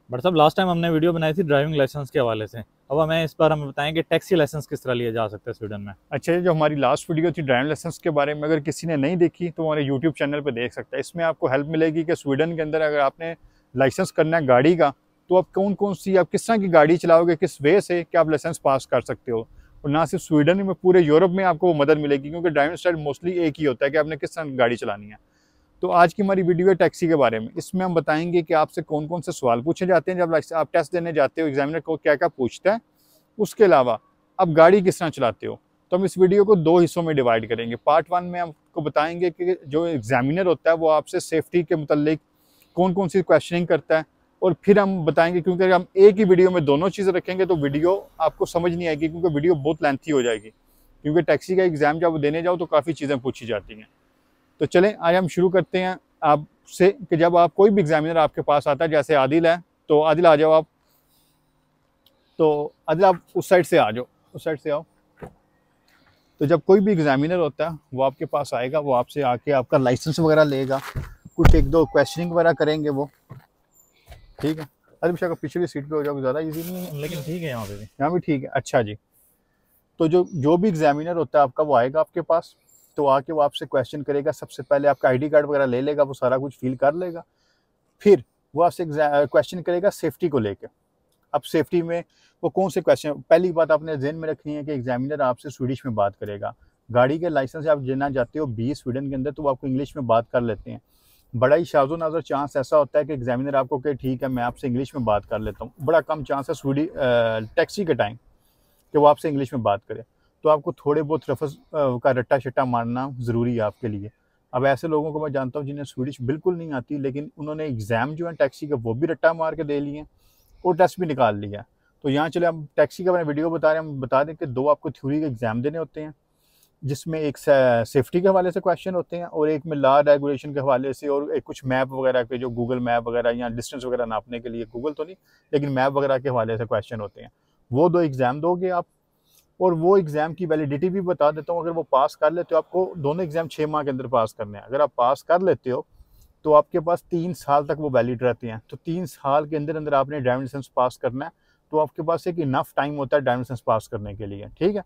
But साहब last time हमने video बनाई थी ड्राइविंग लाइसेंस के हवाले से, अब हमें इस बार हमें बताएं कि टैक्सी लाइसेंस किस तरह लिए जा सकते हैं स्वीडन में। अच्छा, ये जो हमारी लास्ट वीडियो थी ड्राइविंग लाइसेंस के बारे में, अगर किसी ने नहीं देखी तो हमारे यूट्यूब चैनल पर देख सकता है। इसमें आपको हेल्प मिलेगी कि स्वीडन के अंदर अगर आपने लाइसेंस करना है गाड़ी का, तो आप कौन कौन सी, आप किस तरह की गाड़ी चलाओगे, किस वे से कि आप लाइसेंस पास कर सकते हो। और ना सिर्फ स्वीडन में, पूरे यूरोप में आपको वो मदद मिलेगी, क्योंकि ड्राइविंग स्टाइल मोस्टली एक ही होता है कि आपने किस तरह गाड़ी चलानी है। तो आज की हमारी वीडियो है टैक्सी के बारे में। इसमें हम बताएंगे कि आपसे कौन कौन से सवाल पूछे जाते हैं जब आप टेस्ट देने जाते हो, एग्जामिनर को क्या क्या पूछता है। उसके अलावा आप गाड़ी किस तरह चलाते हो। तो हम इस वीडियो को दो हिस्सों में डिवाइड करेंगे। पार्ट वन में आपको बताएंगे कि जो एग्जामिनर होता है वो आपसे सेफ्टी के मुतल्लिक कौन कौन सी क्वेश्चनिंग करता है। और फिर हम बताएंगे, क्योंकि अगर हम एक ही वीडियो में दोनों चीज़ें रखेंगे तो वीडियो आपको समझ नहीं आएगी, क्योंकि वीडियो बहुत लेंथी हो जाएगी। क्योंकि टैक्सी का एग्जाम जब देने जाओ तो काफ़ी चीज़ें पूछी जाती हैं। तो चलें आज हम शुरू करते हैं आपसे कि जब आप कोई भी एग्जामिनर आपके पास आता है, जैसे आदिल है, तो आदिल आ जाओ आप। तो आदिल आप उस साइड से आ जाओ, उस साइड से आओ। तो जब कोई भी एग्जामिनर होता है वो आपके पास आएगा, वो आपसे आके आपका लाइसेंस वगैरह लेगा, कुछ एक दो क्वेश्चनिंग वगैरह करेंगे वो, ठीक है। अरे शायद पिछली सीट पे हो जाओगे, ज़्यादा इजी नहीं है। लेकिन ठीक है यहाँ पे भी। यहाँ भी ठीक है, अच्छा जी। तो जो जो भी एग्जामिनर होता है आपका, वो आएगा आपके पास, तो आके वो आपसे क्वेश्चन करेगा। सबसे पहले आपका आईडी कार्ड वगैरह ले लेगा, वो सारा कुछ फिल कर लेगा। फिर वो आपसे क्वेश्चन करेगा सेफ्टी को लेकर। अब सेफ्टी में वो कौन से क्वेश्चन, पहली बात आपने ध्यान में रखनी है कि एग्जामिनर आपसे स्वीडिश में बात करेगा। गाड़ी के लाइसेंस आप लेना चाहते हो 20 स्वीडन के अंदर, तो वो आपको इंग्लिश में बात कर लेते हैं। बड़ा ही शाज़ो नाज़र चांस ऐसा होता है कि एग्जामिनर आपको कहे ठीक है मैं आपसे इंग्लिश में बात कर लेता हूँ। बड़ा कम चांस है स्वीडी टैक्सी के टाइम कि वो आपसे इंग्लिश में बात करे। तो आपको थोड़े बहुत रफस का रट्टा शट्टा मारना ज़रूरी है आपके लिए। अब ऐसे लोगों को मैं जानता हूँ जिन्हें स्वीडिश बिल्कुल नहीं आती, लेकिन उन्होंने एग्ज़ाम जो है टैक्सी का वो भी रट्टा मार के दे लिए और टेस्ट भी निकाल लिया। तो यहाँ चले, हम टैक्सी का मैंने वीडियो बता रहे हैं, हम बता दें कि दो आपको थ्योरी के एग्जाम देने होते हैं, जिसमें एक सेफ्टी के हवाले से क्वेश्चन होते हैं और एक में लॉ रेगुलेशन के हवाले से, और एक कुछ मैप वगैरह के, जो गूगल मैप वगैरह या डिस्टेंस वगैरह नापने के लिए, गूगल तो नहीं लेकिन मैप वगैरह के हवाले से क्वेश्चन होते हैं। वो दो एग्ज़ाम दोगे आप, और वो एग्ज़ाम की वैलिडिटी भी बता देता हूँ। अगर वो पास कर लेते हो, आपको दोनों एग्ज़ाम 6 माह के अंदर पास करने हैं। अगर आप पास कर लेते हो तो आपके पास 3 साल तक वो वैलिड रहते हैं। तो 3 साल के अंदर अंदर आपने ड्राइविंग लाइसेंस पास करना है। तो आपके पास एक इनफ टाइम होता है ड्राइविंग लाइसेंस पास करने के लिए, ठीक है।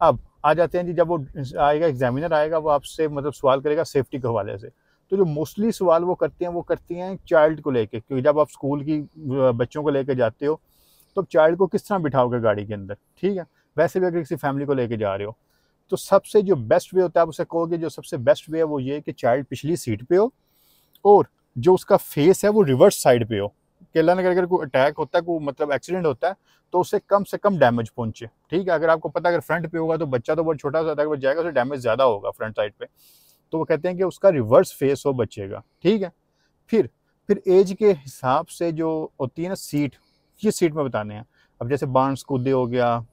अब आ जाते हैं जी, जब वो आएगा एग्जामिनर आएगा, वो आपसे मतलब सवाल करेगा सेफ्टी के हवाले से। तो जो मोस्टली सवाल वो करते हैं चाइल्ड को लेके, क्योंकि जब आप स्कूल की बच्चों को लेके जाते हो तो चाइल्ड को किस तरह बिठाओगे गाड़ी के अंदर, ठीक है। वैसे भी अगर किसी फैमिली को लेके जा रहे हो, तो सबसे जो बेस्ट वे होता है, आप उसे कहोगे जो सबसे बेस्ट वे है वो ये कि चाइल्ड पिछली सीट पे हो और जो उसका फेस है वो रिवर्स साइड पे हो, कि अल्लाह ने अगर कोई अटैक होता है, कोई मतलब एक्सीडेंट होता है, तो उससे कम से कम डैमेज पहुंचे, ठीक है। अगर आपको पता है अगर फ्रंट पे होगा तो बच्चा तो बहुत छोटा सा बच जाएगा, उससे डैमेज ज़्यादा होगा फ्रंट साइड पे। तो वो कहते हैं कि उसका रिवर्स फेस हो बचेगा, ठीक है। फिर फिर एज के हिसाब से जो होती है ना सीट, ये सीट में बताने हैं। अब जैसे बांस कूदे हो गया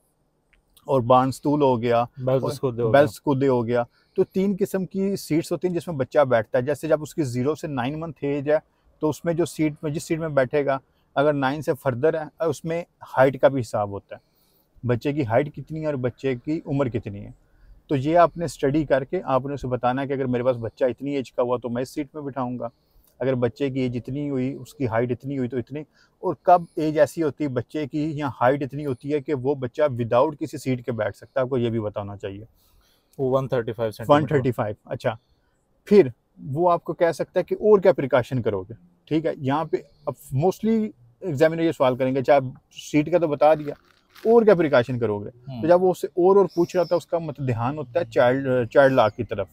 और बानस्तूल हो गया बस और उसको हो गया। बेल्स कूदे हो गया। तो 3 किस्म की सीट्स होती हैं जिसमें बच्चा बैठता है। जैसे जब उसकी 0 से 9 मंथ एज है, तो उसमें जो सीट में जिस सीट में बैठेगा, अगर 9 से फर्दर है, उसमें हाइट का भी हिसाब होता है, बच्चे की हाइट कितनी है और बच्चे की उम्र कितनी है। तो ये आपने स्टडी करके आपने उसे बताना है कि अगर मेरे पास बच्चा इतनी एज का हुआ तो मैं इस सीट में बिठाऊंगा, अगर बच्चे की एज इतनी हुई, उसकी हाइट इतनी हुई तो इतनी। और कब एज ऐसी होती है बच्चे की या हाइट इतनी होती है कि वो बच्चा विदाउट किसी सीट के बैठ सकता है, आपको ये भी बताना चाहिए। वो 135 सेंटीमीटर। 135, अच्छा। फिर वो आपको कह सकता है कि और क्या प्रिकॉशन करोगे, ठीक है। यहाँ पे अब मोस्टली एग्जामिनर ये सवाल करेंगे, चाहे सीट का तो बता दिया, और क्या प्रिकॉशन करोगे। तो जब वो उससे और पूछ रहा था, उसका मतलब ध्यान होता है चाइल्ड चाइल्ड लॉक की तरफ,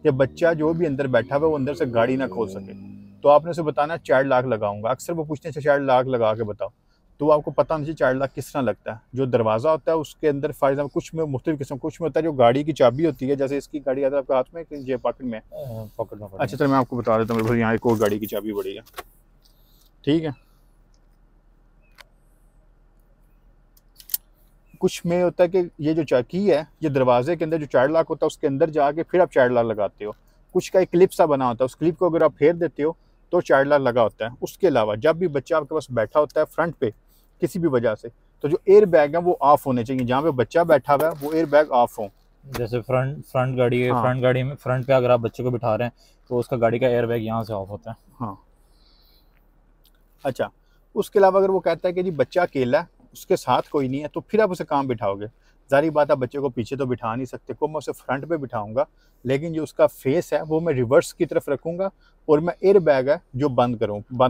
कि बच्चा जो भी अंदर बैठा हुआ वो अंदर से गाड़ी ना खोल सके। तो आपने उसे बताना चाइल्ड लॉक लगाऊंगा। अक्सर वो पूछते हैं चाइल्ड लॉक लगा के बताओ, तो आपको पता नहीं चाहिए चाइल्ड लॉक किस तरह लगता है। जो दरवाज़ा होता है उसके अंदर फॉर एग्जाम्पल कुछ में मुख्तलिफ किस्म, कुछ में होता है जो गाड़ी की चाबी होती है, जैसे इसकी गाड़ी आता है आपके हाथ में कि ये पॉकेट में। पॉकेट में पड़ी अच्छा है। चलो मैं आपको बता देता हूँ, मेरे पास यहाँ एक और गाड़ी की चाबी पड़ी है, ठीक है। कुछ में होता है कि ये जो की है, ये दरवाजे के अंदर जो चाइल्ड लॉक होता है उसके अंदर जाके फिर आप चाइल्ड लॉक लगाते हो। कुछ का एक क्लिप सा बना होता है, उस क्लिप को अगर आप फेर देते हो तो चाइल्ड लॉक लगा होता है। उसके अलावा जब भी बच्चा आपके पास बैठा होता है फ्रंट पे किसी भी वजह से, तो जो एयर बैग है वो ऑफ होने चाहिए। जहाँ पे बच्चा बैठा हुआ है वो एयर बैग ऑफ हो। जैसे फ्रंट फ्रंट गाड़ी है, हाँ फ्रंट गाड़ी में फ्रंट पे अगर आप बच्चे को बिठा रहे हैं तो उसका गाड़ी का एयर बैग यहाँ से ऑफ होता है। हाँ, अच्छा। उसके अलावा अगर वो कहता है कि जी बच्चा अकेला है, उसके साथ कोई नहीं है, तो फिर आप उसे कहाँ बिठाओगे? ज़ाहिर बात है बच्चे को पीछे तो बिठा नहीं सकते, को मैं उसे फ्रंट पे बिठाऊंगा, लेकिन जो उसका फेस है वो मैं रिवर्स की तरफ रखूंगा और मैं एयर बैग है जो बंद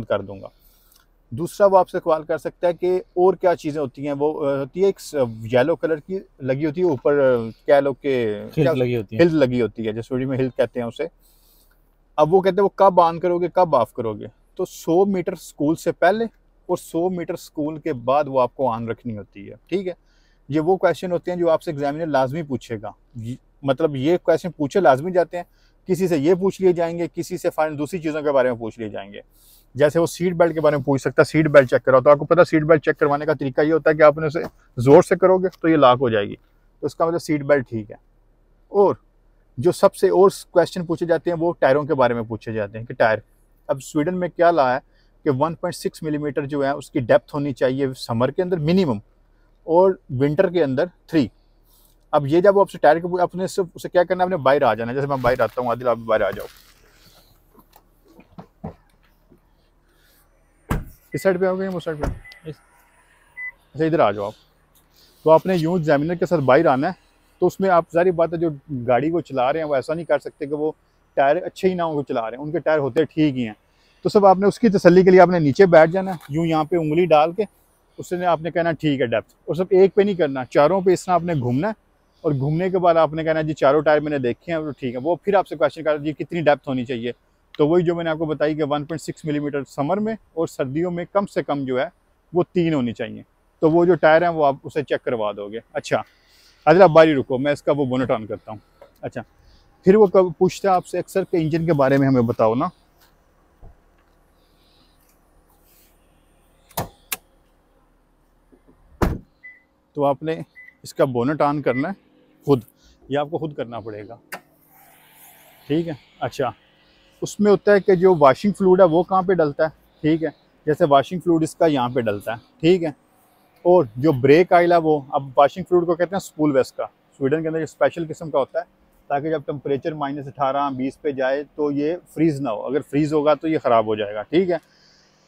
कर दूंगा। दूसरा वो आपसे सवाल कर सकता है कि और क्या चीज़ें होती हैं, वो होती है एक येलो कलर की लगी होती है ऊपर, कह लो कि क्या हिल्स लगी होती है। हिल्स लगी होती है, जिस वीडियो में हिल्स कहते हैं उसे। अब वो कहते हैं वो कब ऑन करोगे, कब ऑफ करोगे? तो 100 मीटर स्कूल से पहले और 100 मीटर स्कूल के बाद वो आपको ऑन रखनी होती है, ठीक है। ये वो क्वेश्चन होते हैं जो आपसे एग्जामिनर लाजमी पूछेगा, मतलब ये क्वेश्चन पूछे लाजमी जाते हैं, किसी से ये पूछ लिए जाएंगे, किसी से फाइनल दूसरी चीज़ों के बारे में पूछ लिए जाएंगे। जैसे वो सीट बेल्ट के बारे में पूछ सकता है, सीट बेल्ट चेक कराओ, तो आपको पता सीट बेल्ट चेक करवाने का तरीका ये होता है कि आपने उसे जोर से करोगे तो ये लॉक हो जाएगी, तो उसका मतलब सीट बेल्ट ठीक है। और जो सबसे और क्वेश्चन पूछे जाते हैं वो टायरों के बारे में पूछे जाते हैं कि टायर, अब स्वीडन में क्या ला है कि 1.6 मिलीमीटर जो है उसकी डेप्थ होनी चाहिए समर के अंदर मिनिमम, और विंटर के अंदर 3। अब ये जब वो आपसे टायर के अपने से उसे क्या करना है, आपने बाहर आ जाना है। जैसे मैं बाहर आता हूँ, आदिल आप बाहर आ जाओ, इस साइड पे आओगे, वो साइड पे, अच्छा इधर आ जाओ आप। तो आपने यूं एग्जामिनर के साथ बाहर आना है, तो उसमें आप सारी बात है जो गाड़ी को चला रहे हैं वो ऐसा नहीं कर सकते कि वो टायर अच्छे ही ना हो चला रहे हैं, उनके टायर होते ठीक ही हैं। तो सब आपने उसकी तसल्ली के लिए आपने नीचे बैठ जाना है, यूं यहाँ पे उंगली डाल के उसने आपने कहना ठीक है डेप्थ, और सब एक पे नहीं करना, चारों पे इस तरह आपने घूमना है, और घूमने के बाद आपने कहना जी चारों टायर मैंने देखे हैं तो ठीक है। वो फिर आपसे क्वेश्चन कर जी कितनी डेप्थ होनी चाहिए, तो वही जो मैंने आपको बताई कि 1.6 मिलीमीटर समर में, और सर्दियों में कम से कम जो है वो 3 होनी चाहिए। तो वो जो टायर हैं वो आप उसे चेक करवा दोगे। अच्छा आदिल आप बारी रुको, मैं इसका वो बोनट ऑन करता हूँ। अच्छा फिर वो कब पूछता है आपसे अक्सर के इंजन के बारे में हमें बताओ ना, तो आपने इसका बोनट ऑन करना है खुद, ये आपको खुद करना पड़ेगा, ठीक है। अच्छा उसमें होता है कि जो वॉशिंग फ्लूइड है वो कहाँ पे डलता है, ठीक है, जैसे वॉशिंग फ्लूइड इसका यहाँ पे डलता है, ठीक है। और जो ब्रेक ऑयल है वो, अब वॉशिंग फ्लूइड को कहते हैं स्पूल वेस्ट का, स्वीडन के अंदर एक स्पेशल किस्म का होता है, ताकि जब टेम्परेचर -18-20 पे जाए तो ये फ्रीज़ ना हो, अगर फ्रीज़ होगा तो ये ख़राब हो जाएगा, ठीक है।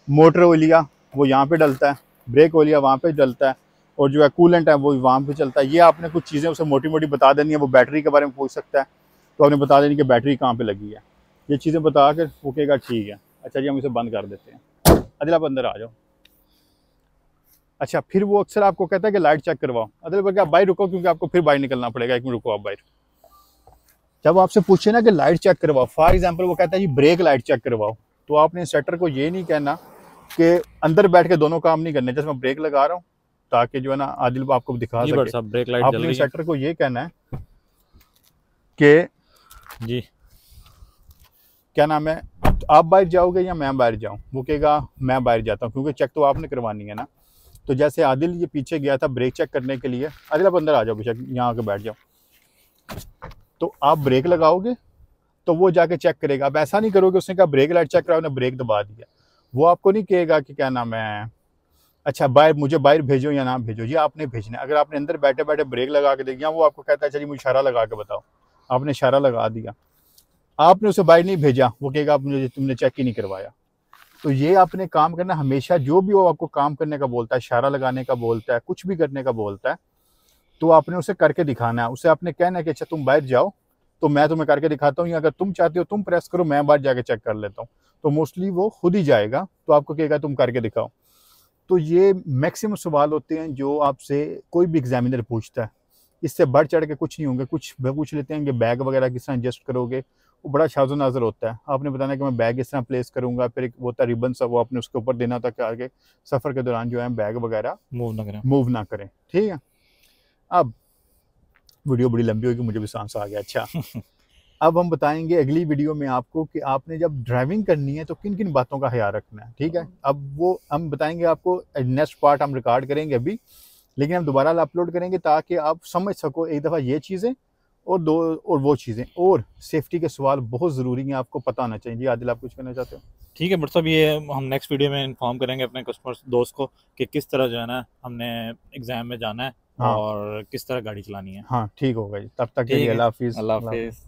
मोटर ओलिया वो यहाँ पे डलता है, ब्रेक ओलिया वहाँ पे डलता है, और जो है कूलेंट है वो वहाँ पे चलता है। ये आपने कुछ चीज़ें उसे मोटी मोटी बता देनी है, वो बैटरी के बारे में पूछ सकता है, तो आपने बता देनी कि बैटरी कहाँ पे लगी है, ये चीज़ें बता कर वो कहेगा ठीक है। अच्छा जी हम इसे बंद कर देते हैं, अदिल आप अंदर आ जाओ। अच्छा फिर वो अक्सर आपको कहता है कि लाइट चेक करवाओ, अदिल बल्कि आप बाहर रुको क्योंकि आपको फिर बाहर निकलना पड़ेगा, 1 मिनट रुको आप बाहर। जब आपसे पूछे ना कि लाइट चेक करवाओ, फॉर एग्जाम्पल वो कहता है जी ब्रेक लाइट चेक करवाओ, तो आपने इंस्ट्रक्टर को ये नहीं कहना कि अंदर बैठ के दोनों काम नहीं करने, जैसे मैं ब्रेक लगा रहा हूँ ताकि जो है ना आदिल आपको दिखा सके, ब्रेक लाइट जल आपने रही है। इंस्ट्रक्टर को ये कहना है कि जी क्या नाम है, आप बाहर जाओगे या मैं बाहर जाऊँ, वो कहेगा मैं बाहर जाता हूँ, क्योंकि चेक तो आपने करवानी है ना। तो जैसे आदिल ये पीछे गया था ब्रेक चेक करने के लिए, आदिल आप अंदर आ जाओ बेशक, यहाँ आके बैठ जाओ, तो आप ब्रेक लगाओगे तो वो जाके चेक करेगा। अब ऐसा नहीं करोगे उसने कहा ब्रेक लाइट चेक कराओ, ने ब्रेक दबा दिया, वो आपको नहीं कहेगा कि क्या नाम है अच्छा बाहर मुझे बाहर भेजो या ना भेजो, ये आपने भेजना है। अगर आपने अंदर बैठे बैठे ब्रेक लगा के दे दिया, वो आपको कहता है चलिए मुझे इशारा लगा के बताओ, आपने इशारा लगा दिया, आपने उसे बाहर नहीं भेजा, वो कहेगा आप मुझे तुमने चेक ही नहीं करवाया। तो ये आपने काम करना हमेशा, जो भी वो आपको काम करने का बोलता है, इशारा लगाने का बोलता है, कुछ भी करने का बोलता है, तो आपने उसे करके दिखाना है। उसे आपने कहना है कि अच्छा तुम बाहर जाओ तो मैं तुम्हें करके दिखाता हूँ, या अगर तुम चाहते हो तुम प्रेस करो मैं बाहर जाके चेक कर लेता हूँ, तो मोस्टली वो खुद ही जाएगा, तो आपको कहेगा तुम करके दिखाओ। तो ये मैक्सिमम सवाल होते हैं जो आपसे कोई भी एग्जामिनर पूछता है, इससे बढ़ चढ़ के कुछ नहीं होंगे। कुछ पूछ लेते हैं कि बैग वगैरह किस तरह एडजस्ट करोगे, वो बड़ा शाज़ो नाज़र होता है, आपने बताना कि मैं बैग इस तरह प्लेस करूँगा, फिर एक वो होता है रिबन सा, वो आपने उसके ऊपर देना होता है कि आगे सफ़र के दौरान जो है बैग वगैरह मूव ना करें, ठीक है। अब वीडियो बड़ी लंबी होगी, मुझे भी सांस आ गया। अच्छा अब हम बताएंगे अगली वीडियो में आपको कि आपने जब ड्राइविंग करनी है तो किन किन बातों का ख्याल रखना है, ठीक है। अब वो हम बताएंगे आपको, नेक्स्ट पार्ट हम रिकॉर्ड करेंगे अभी, लेकिन हम दोबारा अपलोड करेंगे ताकि आप समझ सको एक दफ़ा ये चीज़ें और वो चीज़ें, और सेफ्टी के सवाल बहुत ज़रूरी हैं, आपको पता होना चाहिए। जी आदिल आप कुछ कहना चाहते हो? ठीक है बट साहब, ये हम नेक्स्ट वीडियो में इन्फॉर्म करेंगे अपने कस्टमर्स दोस्त को कि किस तरह जो है ना हमने एग्जाम में जाना है, हाँ और किस तरह गाड़ी चलानी है। हाँ ठीक होगा जी, तब तक के लिए ठीक है, अल्लाह हाफिज़। अल्लाह हाफिज़।